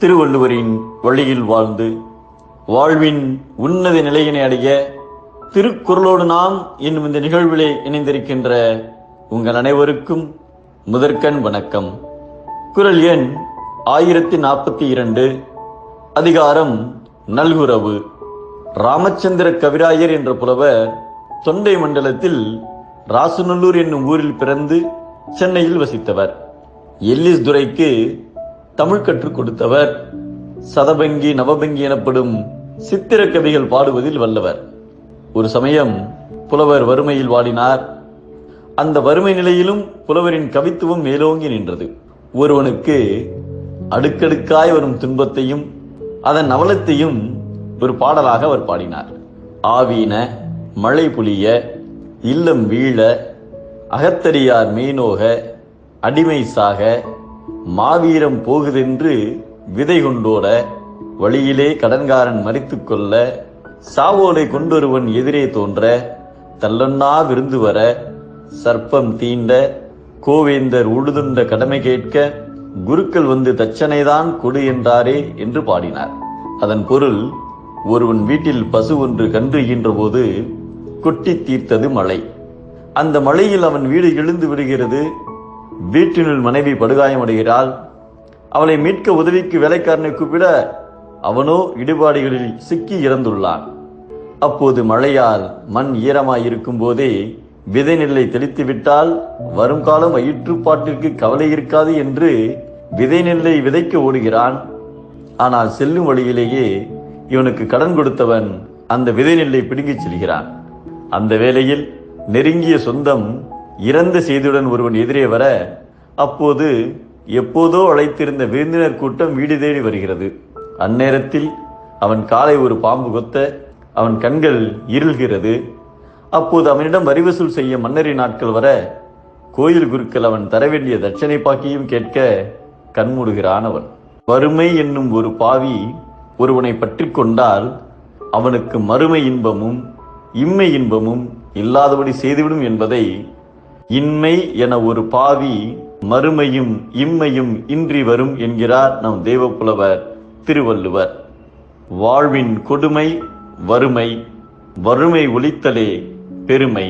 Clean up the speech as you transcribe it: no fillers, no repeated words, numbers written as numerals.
திருவள்ளுவரின் வழியில் வாழ்ந்து வாழ்வின் உன்னத நிலையினை அடைய திருக்குறளோடு நாம் என்னும் இந்த நிகழ்விலே இணைந்திருக்கின்ற உங்கள் அனைவருக்கும் முதற்கண் வணக்கம். குறள் எண் 1042, அதிகாரம் நல்குரவு. ராமச்சந்திர கவிராயர் என்ற புலவர் தொண்டை மண்டலத்தில் ராசநல்லூர் என்னும் ஊரில் பிறந்து சென்னையில் வசித்தவர். எல்லிஸ் துரைக்கு தமிழ் கற்றுக் கொடுத்தவர். சதபங்கி நவபங்கி எனப்படும் சித்திர கவிகள் பாடுவதில் வல்லவர். ஒரு சமயம் புலவர் வறுமையில் வாடினார். அந்த வறுமை நிலையிலும் புலவரின் கவித்துவம் மேலோங்கி நின்றது. ஒருவனுக்கு அடுக்கடுக்காய் வரும் துன்பத்தையும் அதன் அவலத்தையும் ஒரு பாடலாக அவர் பாடினார். ஆவீன மழை புலிய இல்லம் வீழ அகத்தடியார் மெய்நோக அடிமை சாக மாவீரம் போகுதென்று விதை கொண்டோட வழியிலே கடன்காரன் மறித்து கொள்ள சாவோலை கொண்டொருவன் எதிரே தோன்ற தள்ளொன்னா விருந்து வர சர்ப்பம் தீண்ட கோவேந்தர் உழுதுண்ட கடமை கேட்க குருக்கள் வந்து தச்சனைதான் கொடு என்றாரே என்று பாடினார். அதன் பொருள், ஒருவன் வீட்டில் பசு ஒன்று கன்றுகின்ற போது கொட்டி தீர்த்தது மழை. அந்த மழையில் அவன் வீடு எழுந்து விடுகிறது. வீட்டினுள் மனைவி படுகாயமடைகிறாள். அவளை மீட்க உதவிக்கு வேலைக்காரனை கூப்பிட அவனோ இடுபாடுகளில் சிக்கி இறந்துள்ளான். அப்போது மழையால் மண் ஈரமாயிருக்கும் போதே விதை நெல்லை தெளித்து விட்டால் வரும் காலம் வயிற்றுப்பாட்டிற்கு கவலை இருக்காது என்று விதை நெல்லை விதைக்க ஓடுகிறான். ஆனால் செல்லும் வழியிலேயே இவனுக்கு கடன் கொடுத்தவன் அந்த விதை நெல்லை பிடுங்கிச் செல்கிறான். அந்த வேளையில் நெருங்கிய சொந்தம் இறந்த செய்தியுடன் ஒருவன் எதிரே வர, அப்போது எப்போதோ அழைத்திருந்த விருந்தினர் கூட்டம் வீடு தேடி வருகிறது. அந்நேரத்தில் அவன் காலை ஒரு பாம்பு கொத்த அவன் கண்கள் இருள்கிறது. அப்போது அவனிடம் வரி வசூல் செய்ய மன்னரின் நாட்கள் வர கோயில் குருக்கள் அவன் தர வேண்டிய தட்சணை பாக்கியும் கேட்க கண்மூடுகிறான். அவன் வறுமை என்னும் ஒரு பாவி ஒருவனை பற்றி கொண்டால் அவனுக்கு மறுமை இன்பமும் இம்மை இன்பமும் இல்லாதபடி செய்துவிடும் என்பதை இன்மை என ஒரு பாவி மறுமையும் இம்மையும் இன்றி வரும் என்கிறார் நம் தேவப்புலவர் திருவள்ளுவர். வாழ்வின் கொடுமை வறுமை, வறுமை ஒழித்தலே பெருமை.